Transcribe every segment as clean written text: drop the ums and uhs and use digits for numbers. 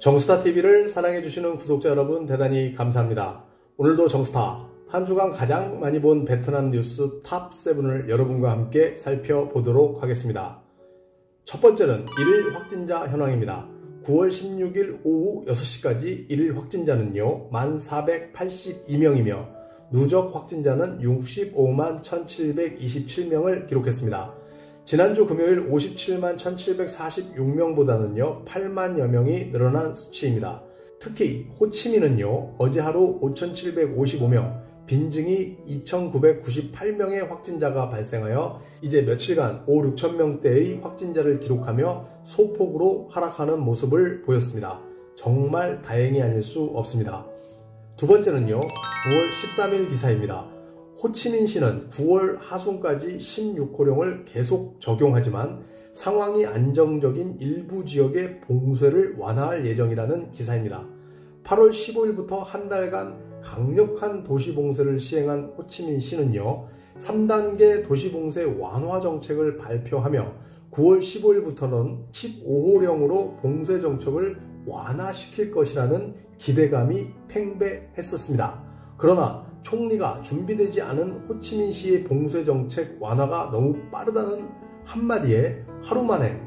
정스타TV를 사랑해주시는 구독자 여러분 대단히 감사합니다. 오늘도 정스타, 한 주간 가장 많이 본 베트남 뉴스 탑7을 여러분과 함께 살펴보도록 하겠습니다. 첫 번째는 일일 확진자 현황입니다. 9월 16일 오후 6시까지 일일 확진자는요 1482명이며 누적 확진자는 65만 1727명을 기록했습니다. 지난주 금요일 57만 1746명보다는요 8만여 명이 늘어난 수치입니다. 특히 호치민은요 어제 하루 5755명, 빈증이 2998명의 확진자가 발생하여 이제 며칠간 5, 6천명대의 확진자를 기록하며 소폭으로 하락하는 모습을 보였습니다. 정말 다행이 아닐 수 없습니다. 두 번째는요 9월 13일 기사입니다. 호치민시는 9월 하순까지 16호령을 계속 적용하지만 상황이 안정적인 일부 지역의 봉쇄를 완화할 예정이라는 기사입니다. 8월 15일부터 한 달간 강력한 도시봉쇄를 시행한 호치민시는요 3단계 도시봉쇄 완화 정책을 발표하며 9월 15일부터는 15호령으로 봉쇄 정책을 완화시킬 것이라는 기대감이 팽배했었습니다. 그러나 총리가 준비되지 않은 호치민시의 봉쇄 정책 완화가 너무 빠르다는 한마디에 하루 만에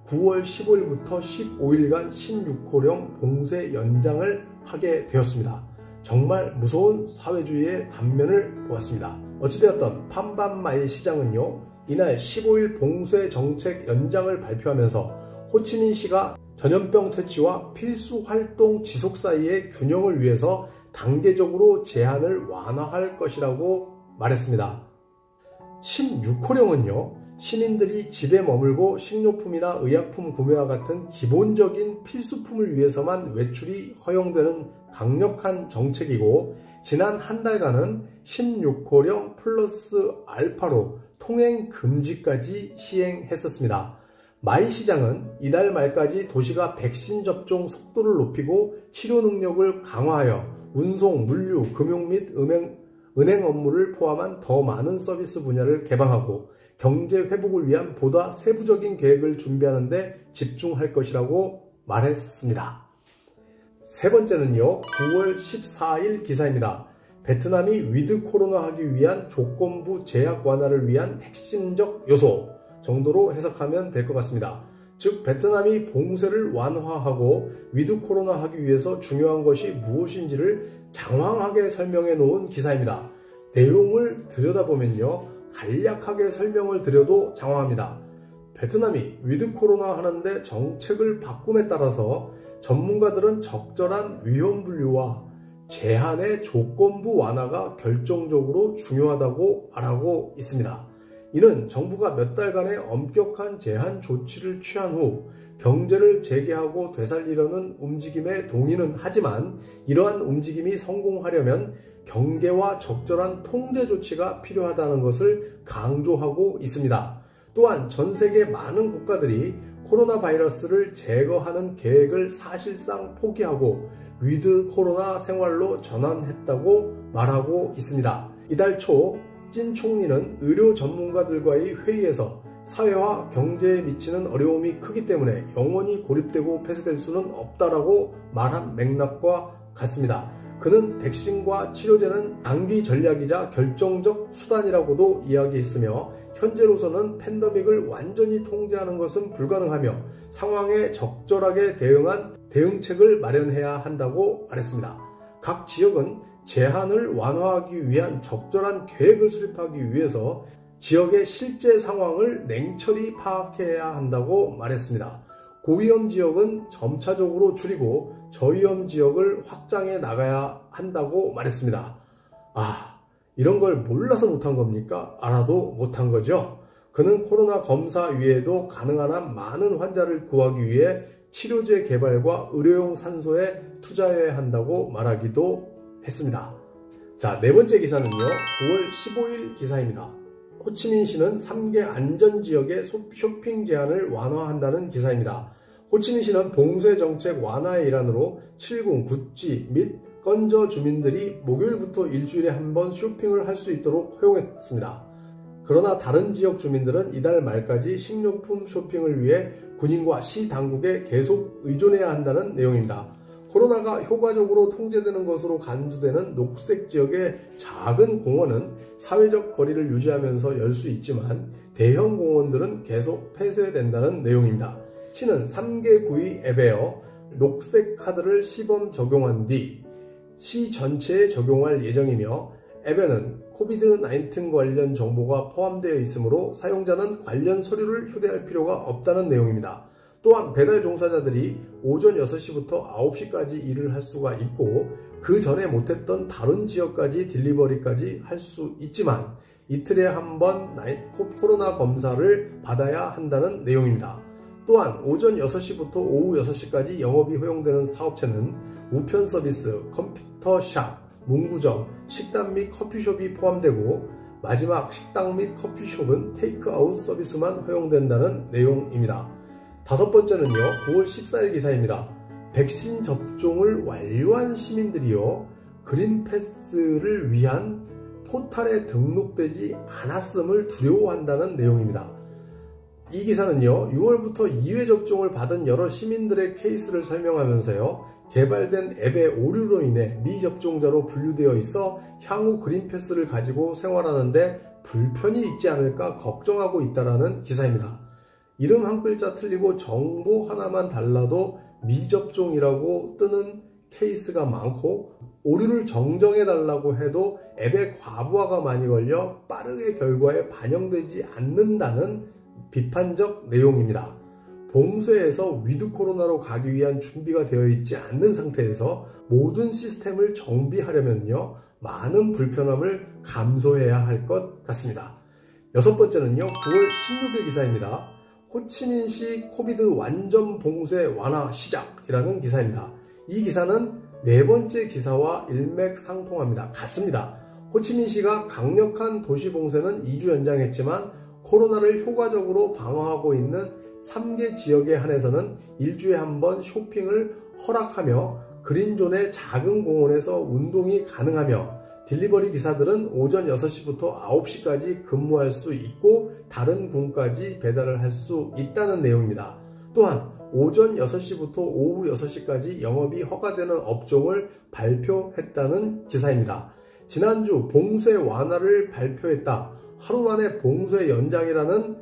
9월 15일부터 15일간 16호령 봉쇄 연장을 하게 되었습니다. 정말 무서운 사회주의의 단면을 보았습니다. 어찌되었던 팜반마이 시장은요 이날 15일 봉쇄 정책 연장을 발표하면서 호치민시가 전염병 퇴치와 필수 활동 지속 사이의 균형을 위해서 단계적으로 제한을 완화할 것이라고 말했습니다. 16호령은요 시민들이 집에 머물고 식료품이나 의약품 구매와 같은 기본적인 필수품을 위해서만 외출이 허용되는 강력한 정책이고, 지난 한 달간은 16호령 플러스 알파로 통행 금지까지 시행했었습니다. 마이 시장은 이달 말까지 도시가 백신 접종 속도를 높이고 치료 능력을 강화하여 운송, 물류, 금융 및 은행 업무를 포함한 더 많은 서비스 분야를 개방하고 경제 회복을 위한 보다 세부적인 계획을 준비하는 데 집중할 것이라고 말했습니다. 세 번째는요 9월 14일 기사입니다. 베트남이 위드 코로나 하기 위한 조건부 제약 완화를 위한 핵심적 요소 정도로 해석하면 될 것 같습니다. 즉 베트남이 봉쇄를 완화하고 위드 코로나 하기 위해서 중요한 것이 무엇인지를 장황하게 설명해 놓은 기사입니다. 내용을 들여다보면요 간략하게 설명을 드려도 장황합니다. 베트남이 위드 코로나 하는데 정책을 바꿈에 따라서 전문가들은 적절한 위험 분류와 제한의 조건부 완화가 결정적으로 중요하다고 말하고 있습니다. 이는 정부가 몇 달간의 엄격한 제한 조치를 취한 후 경제를 재개하고 되살리려는 움직임에 동의는 하지만 이러한 움직임이 성공하려면 경계와 적절한 통제 조치가 필요하다는 것을 강조하고 있습니다. 또한 전 세계 많은 국가들이 코로나 바이러스를 제거하는 계획을 사실상 포기하고 위드 코로나 생활로 전환했다고 말하고 있습니다. 이달 초 찐 총리는 의료 전문가들과의 회의에서 사회와 경제에 미치는 어려움이 크기 때문에 영원히 고립되고 폐쇄될 수는 없다라고 말한 맥락과 같습니다. 그는 백신과 치료제는 장기 전략이자 결정적 수단이라고도 이야기했으며 현재로서는 팬데믹을 완전히 통제하는 것은 불가능하며 상황에 적절하게 대응한 대응책을 마련해야 한다고 말했습니다. 각 지역은 제한을 완화하기 위한 적절한 계획을 수립하기 위해서 지역의 실제 상황을 냉철히 파악해야 한다고 말했습니다. 고위험 지역은 점차적으로 줄이고 저위험 지역을 확장해 나가야 한다고 말했습니다. 이런 걸 몰라서 못한 겁니까? 알아도 못한 거죠? 그는 코로나 검사 외에도 가능한 한 많은 환자를 구하기 위해 치료제 개발과 의료용 산소에 투자해야 한다고 말하기도 했습니다. 자, 네 번째 기사는요 9월 15일 기사입니다. 호치민시는 3개 안전지역의 쇼핑 제한을 완화한다는 기사입니다. 호치민시는 봉쇄 정책 완화의 일환으로 7군, 구찌 및 건저 주민들이 목요일부터 일주일에 한 번 쇼핑을 할 수 있도록 허용했습니다. 그러나 다른 지역 주민들은 이달 말까지 식료품 쇼핑을 위해 군인과 시 당국에 계속 의존해야 한다는 내용입니다. 코로나가 효과적으로 통제되는 것으로 간주되는 녹색 지역의 작은 공원은 사회적 거리를 유지하면서 열 수 있지만 대형 공원들은 계속 폐쇄된다는 내용입니다. 시는 3개 구의 앱에 녹색 카드를 시범 적용한 뒤 시 전체에 적용할 예정이며 앱에는 코비드-19 관련 정보가 포함되어 있으므로 사용자는 관련 서류를 휴대할 필요가 없다는 내용입니다. 또한 배달 종사자들이 오전 6시부터 9시까지 일을 할 수가 있고 그 전에 못했던 다른 지역까지 딜리버리까지 할 수 있지만 이틀에 한 번 코로나 검사를 받아야 한다는 내용입니다. 또한 오전 6시부터 오후 6시까지 영업이 허용되는 사업체는 우편 서비스, 컴퓨터샵, 문구점, 식당 및 커피숍이 포함되고 마지막 식당 및 커피숍은 테이크아웃 서비스만 허용된다는 내용입니다. 다섯 번째는요, 9월 14일 기사입니다. 백신 접종을 완료한 시민들이요, 그린패스를 위한 포탈에 등록되지 않았음을 두려워한다는 내용입니다. 이 기사는요, 6월부터 2회 접종을 받은 여러 시민들의 케이스를 설명하면서요, 개발된 앱의 오류로 인해 미접종자로 분류되어 있어 향후 그린패스를 가지고 생활하는데 불편이 있지 않을까 걱정하고 있다는 기사입니다. 이름 한 글자 틀리고 정보 하나만 달라도 미접종이라고 뜨는 케이스가 많고 오류를 정정해달라고 해도 앱에 과부하가 많이 걸려 빠르게 결과에 반영되지 않는다는 비판적 내용입니다. 봉쇄에서 위드 코로나로 가기 위한 준비가 되어 있지 않는 상태에서 모든 시스템을 정비하려면요, 많은 불편함을 감소해야 할 것 같습니다. 여섯 번째는요, 9월 16일 기사입니다. 호치민시 코비드 완전 봉쇄 완화 시작이라는 기사입니다. 이 기사는 네 번째 기사와 일맥상통합니다. 같습니다. 호치민시가 강력한 도시 봉쇄는 2주 연장했지만 코로나를 효과적으로 방어하고 있는 3개 지역에 한해서는 일주일에 한 번 쇼핑을 허락하며 그린존의 작은 공원에서 운동이 가능하며 딜리버리 기사들은 오전 6시부터 9시까지 근무할 수 있고 다른 군까지 배달을 할 수 있다는 내용입니다. 또한 오전 6시부터 오후 6시까지 영업이 허가되는 업종을 발표했다는 기사입니다. 지난주 봉쇄 완화를 발표했다. 하루 만에 봉쇄 연장이라는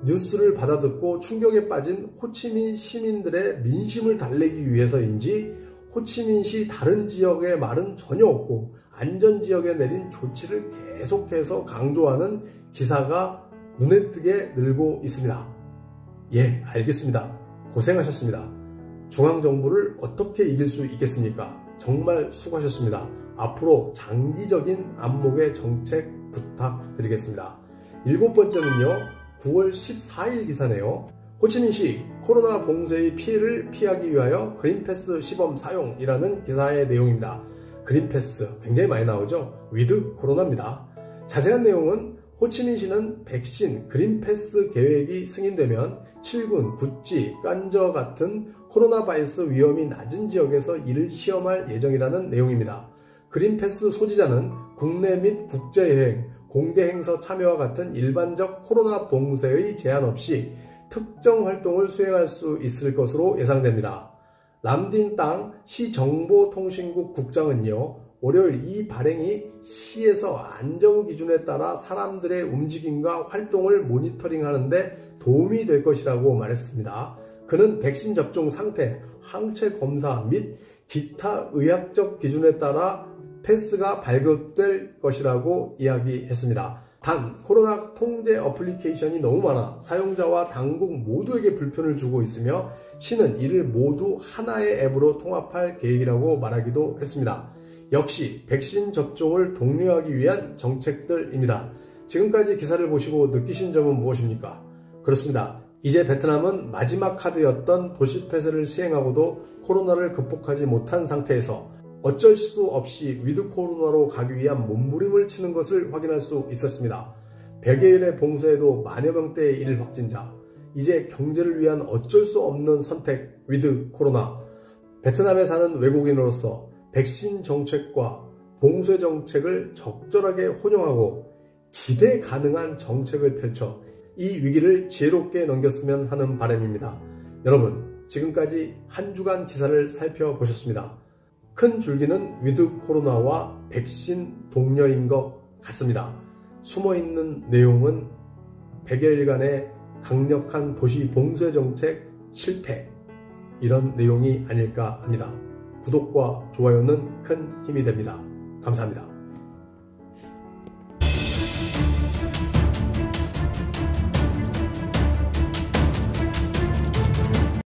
뉴스를 받아듣고 충격에 빠진 호치민 시민들의 민심을 달래기 위해서인지 호치민시 다른 지역의 말은 전혀 없고 안전지역에 내린 조치를 계속해서 강조하는 기사가 눈에 띄게 늘고 있습니다. 예, 알겠습니다. 고생하셨습니다. 중앙정부를 어떻게 이길 수 있겠습니까? 정말 수고하셨습니다. 앞으로 장기적인 안목의 정책 부탁드리겠습니다. 일곱 번째는요, 9월 14일 기사네요. 호치민시 코로나 봉쇄의 피해를 피하기 위하여 그린패스 시범 사용이라는 기사의 내용입니다. 그린패스 굉장히 많이 나오죠? 위드 코로나입니다. 자세한 내용은 호치민시는 백신 그린패스 계획이 승인되면 7군, 구찌, 깐저 같은 코로나 바이러스 위험이 낮은 지역에서 이를 시험할 예정이라는 내용입니다. 그린패스 소지자는 국내 및 국제여행, 공개행사 참여와 같은 일반적 코로나 봉쇄의 제한 없이 특정 활동을 수행할 수 있을 것으로 예상됩니다. 람딘 땅 시정보통신국 국장은요, 월요일 이 발행이 시에서 안전기준에 따라 사람들의 움직임과 활동을 모니터링하는 데 도움이 될 것이라고 말했습니다. 그는 백신 접종 상태, 항체 검사 및 기타 의학적 기준에 따라 패스가 발급될 것이라고 이야기했습니다. 단, 코로나 통제 어플리케이션이 너무 많아 사용자와 당국 모두에게 불편을 주고 있으며 시는 이를 모두 하나의 앱으로 통합할 계획이라고 말하기도 했습니다. 역시 백신 접종을 독려하기 위한 정책들입니다. 지금까지 기사를 보시고 느끼신 점은 무엇입니까? 그렇습니다. 이제 베트남은 마지막 카드였던 도시 폐쇄를 시행하고도 코로나를 극복하지 못한 상태에서 어쩔 수 없이 위드 코로나로 가기 위한 몸부림을 치는 것을 확인할 수 있었습니다. 100여일의 봉쇄에도 만여 명대의 일 확진자, 이제 경제를 위한 어쩔 수 없는 선택 위드 코로나. 베트남에 사는 외국인으로서 백신 정책과 봉쇄 정책을 적절하게 혼용하고 기대 가능한 정책을 펼쳐 이 위기를 지혜롭게 넘겼으면 하는 바람입니다. 여러분, 지금까지 한 주간 기사를 살펴보셨습니다. 큰 줄기는 위드 코로나와 백신 동료인 것 같습니다. 숨어있는 내용은 100여일간의 강력한 도시 봉쇄 정책 실패, 이런 내용이 아닐까 합니다. 구독과 좋아요는 큰 힘이 됩니다. 감사합니다.